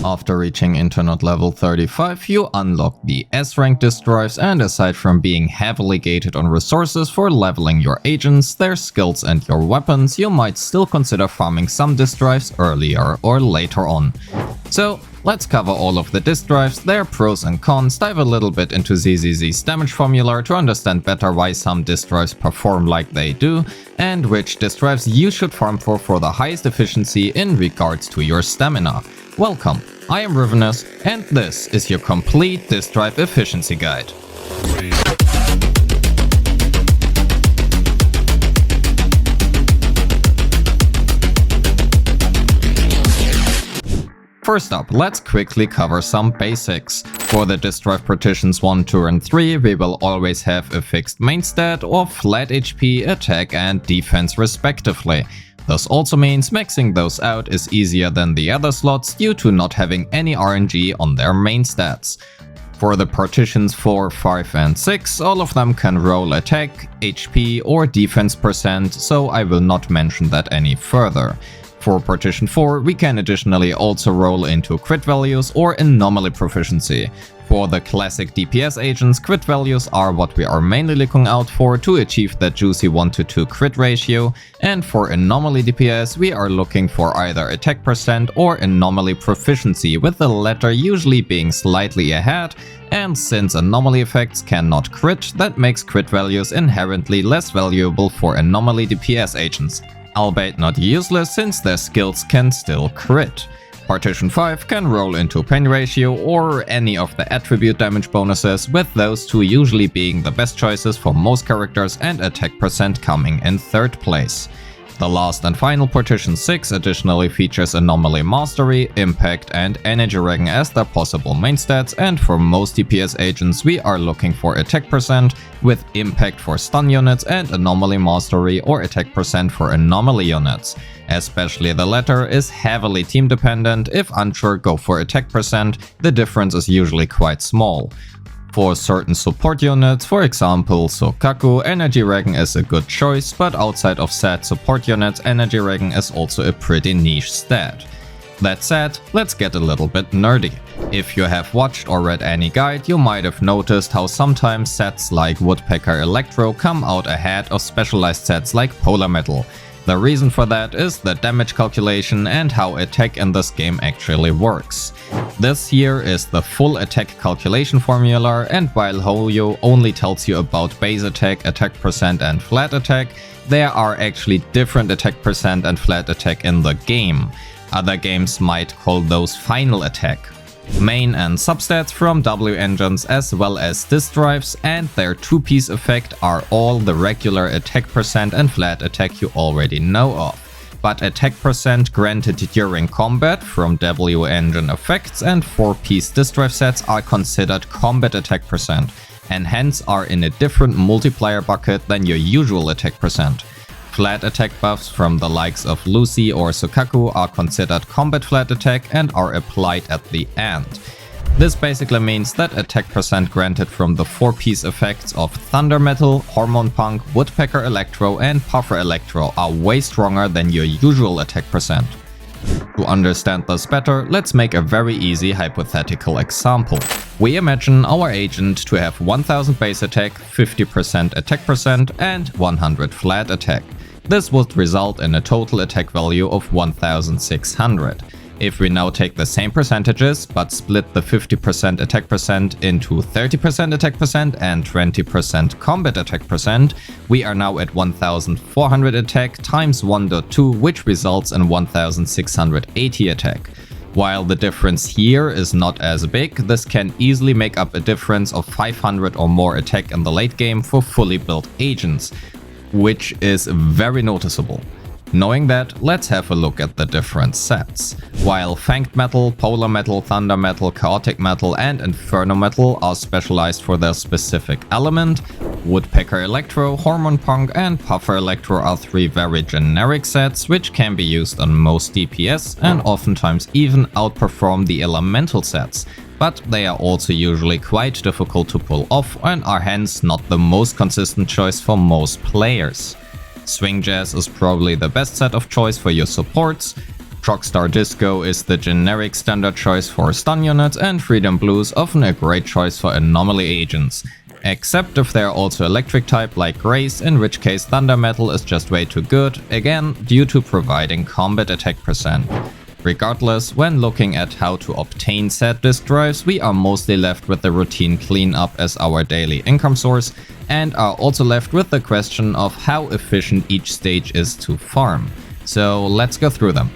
After reaching Interknot level 35, you unlock the S-rank disc drives, and aside from being heavily gated on resources for leveling your agents, their skills and your weapons, you might still consider farming some disc drives earlier or later on. So let's cover all of the disc drives, their pros and cons, dive a little bit into ZZZ's damage formula to understand better why some disc drives perform like they do, and which disc drives you should farm for the highest efficiency in regards to your stamina. Welcome, I am Rivenous, and this is your complete disc drive efficiency guide. First up, let's quickly cover some basics. For the disc drive partitions 1, 2 and 3, we will always have a fixed main stat or flat HP, attack and defense respectively. This also means maxing those out is easier than the other slots due to not having any RNG on their main stats. For the partitions 4, 5 and 6, all of them can roll attack, HP or defense %, so I will not mention that any further. For partition 4, we can additionally also roll into crit values or anomaly proficiency. For the classic DPS agents, crit values are what we are mainly looking out for to achieve that juicy 1:2 crit ratio, and for anomaly DPS we are looking for either attack % or anomaly proficiency, with the latter usually being slightly ahead, and since anomaly effects cannot crit, that makes crit values inherently less valuable for anomaly DPS agents, albeit not useless since their skills can still crit. Partition 5 can roll into pain ratio or any of the attribute damage bonuses, with those two usually being the best choices for most characters and attack % coming in third place. The last and final partition 6 additionally features anomaly mastery, impact and energy regen as their possible main stats, and for most DPS agents we are looking for attack %, with impact for stun units and anomaly mastery or attack % for anomaly units. Especially the latter is heavily team dependent. If unsure, go for attack %, the difference is usually quite small. For certain support units, for example Sokaku, energy regen is a good choice, but outside of said support units, energy regen is also a pretty niche stat. That said, let's get a little bit nerdy. If you have watched or read any guide, you might have noticed how sometimes sets like Woodpecker Electro come out ahead of specialized sets like Polar Metal. The reason for that is the damage calculation and how attack in this game actually works. This here is the full attack calculation formula, and while Hoyo only tells you about base attack, attack % and flat attack, there are actually different attack % and flat attack in the game. Other games might call those final attack. Main and substats from W engines as well as disc drives and their 2-piece effect are all the regular attack % and flat attack you already know of. But attack % granted during combat from W engine effects and 4-piece disc drive sets are considered combat attack %, and hence are in a different multiplier bucket than your usual attack %. Flat attack buffs from the likes of Lucy or Sokaku are considered combat flat attack and are applied at the end. This basically means that attack % granted from the 4-piece effects of Thunder Metal, Hormone Punk, Woodpecker Electro and Puffer Electro are way stronger than your usual attack %. To understand this better, let's make a very easy hypothetical example. We imagine our agent to have 1000 base attack, 50% attack % and 100 flat attack. This would result in a total attack value of 1600. If we now take the same percentages but split the 50% attack % into 30% attack % and 20% combat attack %, we are now at 1400 attack times 1.2, which results in 1680 attack. While the difference here is not as big, this can easily make up a difference of 500 or more attack in the late game for fully built agents, which is very noticeable. Knowing that, let's have a look at the different sets. While Fanged Metal, Polar Metal, Thunder Metal, Chaotic Metal and Inferno Metal are specialized for their specific element, Woodpecker Electro, Hormone Punk and Puffer Electro are 3 very generic sets which can be used on most DPS and oftentimes even outperform the elemental sets, but they are also usually quite difficult to pull off and are hence not the most consistent choice for most players. Swing Jazz is probably the best set of choice for your supports. Shockstar Disco is the generic standard choice for stun units, and Freedom Blue is often a great choice for anomaly agents. Except if they're also electric type like Grace, in which case Thunder Metal is just way too good, again due to providing combat attack percent. Regardless, when looking at how to obtain said disk drives, we are mostly left with the routine cleanup as our daily income source, and are also left with the question of how efficient each stage is to farm. So let's go through them.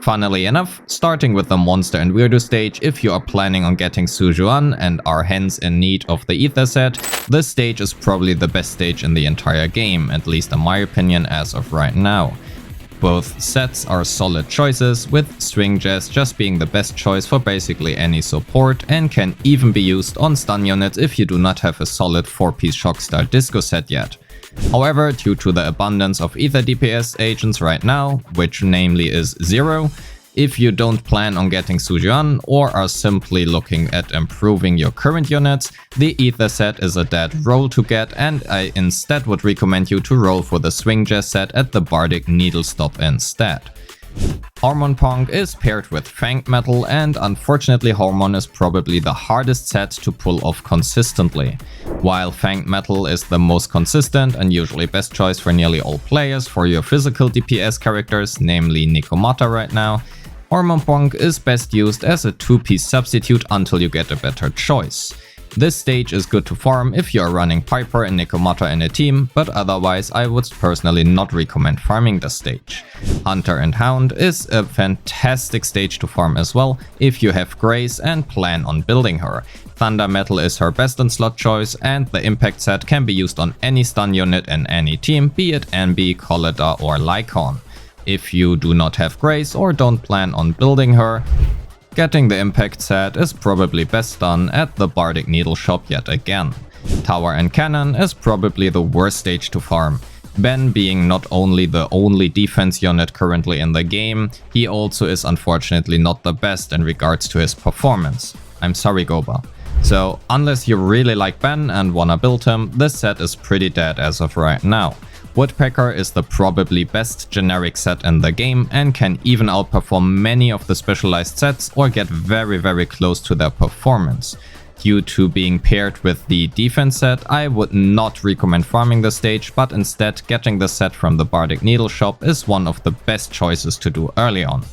Funnily enough, starting with the Monster and Weirdo stage, if you are planning on getting Sujuan and are hence in need of the Ether set, this stage is probably the best stage in the entire game, at least in my opinion as of right now. Both sets are solid choices, with Swing Jazz just being the best choice for basically any support, and can even be used on stun units if you do not have a solid 4-piece Shockstar Disco set yet. However, due to the abundance of Ether DPS agents right now, which namely is 0, if you don't plan on getting Sujuan or are simply looking at improving your current units, the Ether set is a dead roll to get, and I instead would recommend you to roll for the Swing Jazz set at the Bardic Needle Stop instead. Hormone Punk is paired with Fanged Metal, and unfortunately Hormone is probably the hardest set to pull off consistently. While Fanged Metal is the most consistent and usually best choice for nearly all players for your physical DPS characters, namely Nikomata right now, Hormone Punk is best used as a 2-piece substitute until you get a better choice. This stage is good to farm if you are running Piper and Nikomata in a team, but otherwise I would personally not recommend farming this stage. Hunter and Hound is a fantastic stage to farm as well if you have Grace and plan on building her. Thunder Metal is her best in slot choice, and the impact set can be used on any stun unit in any team, be it Enby, Collida or Lycaon. If you do not have Grace or don't plan on building her, getting the impact set is probably best done at the Bardic Needle Shop yet again. Tower and Cannon is probably the worst stage to farm. Ben being not only the only defense unit currently in the game, he also is unfortunately not the best in regards to his performance. I'm sorry, Goba. So unless you really like Ben and wanna build him, this set is pretty dead as of right now. Woodpecker is the probably best generic set in the game and can even outperform many of the specialized sets or get very close to their performance. Due to being paired with the defense set, I would not recommend farming the stage, but instead getting the set from the Bardic Needle Shop is one of the best choices to do early on.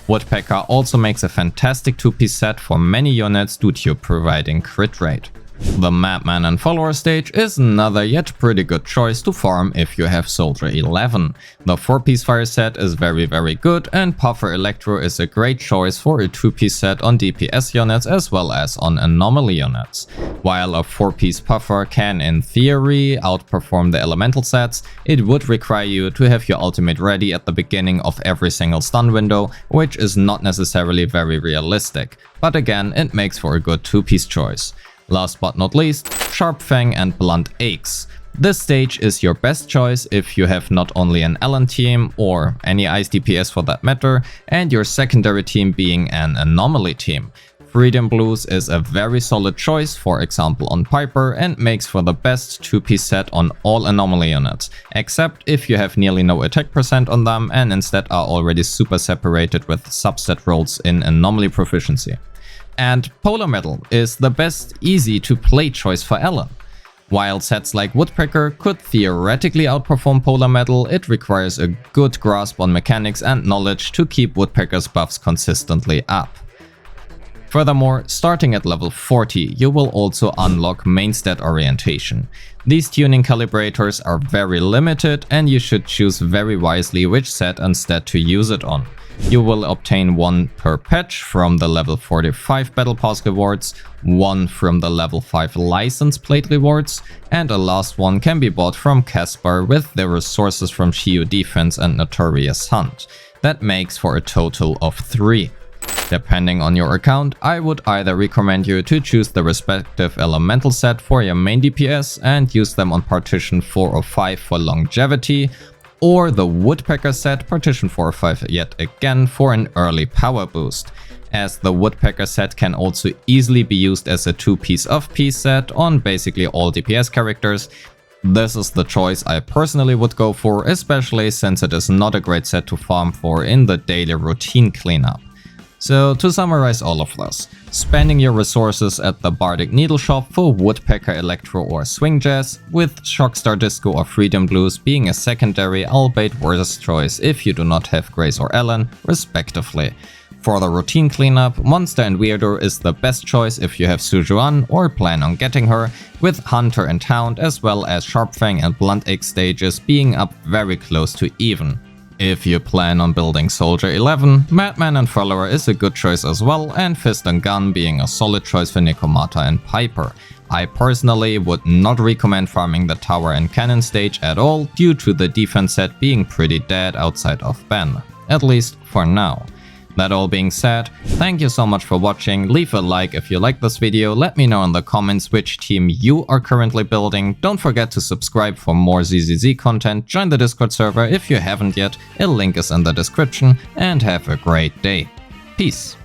Woodpecker also makes a fantastic 2-piece set for many units due to providing crit rate. The Madman and Follower stage is another yet pretty good choice to farm if you have Soldier 11. The 4-piece fire set is very good, and Puffer Electro is a great choice for a 2-piece set on DPS units as well as on anomaly units. While a 4-piece Puffer can in theory outperform the elemental sets, it would require you to have your ultimate ready at the beginning of every single stun window, which is not necessarily very realistic, but again it makes for a good 2-piece choice. Last but not least, Sharp Fang and Blunt Axe. This stage is your best choice if you have not only an Allen team, or any ice DPS for that matter, and your secondary team being an anomaly team. Freedom Blues is a very solid choice, for example on Piper, and makes for the best 2-piece set on all anomaly units, except if you have nearly no attack percent on them and instead are already super separated with subset rolls in anomaly proficiency. And Polar Metal is the best easy to play choice for Allen. While sets like Woodpecker could theoretically outperform Polar Metal, it requires a good grasp on mechanics and knowledge to keep Woodpecker's buffs consistently up. Furthermore, starting at level 40, you will also unlock main stat orientation. These tuning calibrators are very limited, and you should choose very wisely which set and stat to use it on. You will obtain 1 per patch from the level 45 Battle Pass rewards, 1 from the level 5 License Plate rewards, and a last one can be bought from Caspar with the resources from Shio Defense and Notorious Hunt. That makes for a total of 3. Depending on your account, I would either recommend you to choose the respective elemental set for your main DPS and use them on partition 4 or 5 for longevity, or the Woodpecker set partition 4 or 5 yet again for an early power boost, as the Woodpecker set can also easily be used as a 2-piece off-piece set on basically all DPS characters, This is the choice I personally would go for, especially since it is not a great set to farm for in the daily routine cleanup. So to summarize all of this, spending your resources at the Bardic Needle Shop for Woodpecker, Electro or Swing Jazz, with Shockstar Disco or Freedom Blues being a secondary albeit worse choice if you do not have Grace or Ellen, respectively. For the routine cleanup, Monster and Weirdo is the best choice if you have Sujuan or plan on getting her, with Hunter and Hound as well as Sharpfang and Blunt Axe stages being up very close to even. If you plan on building Soldier 11, Madman and Follower is a good choice as well, and Fist and Gun being a solid choice for Nekomata and Piper. I personally would not recommend farming the Tower and Cannon stage at all due to the defense set being pretty dead outside of Ben, at least for now. That all being said, thank you so much for watching, leave a like if you like this video, let me know in the comments which team you are currently building, don't forget to subscribe for more ZZZ content, join the Discord server if you haven't yet, a link is in the description, and have a great day. Peace.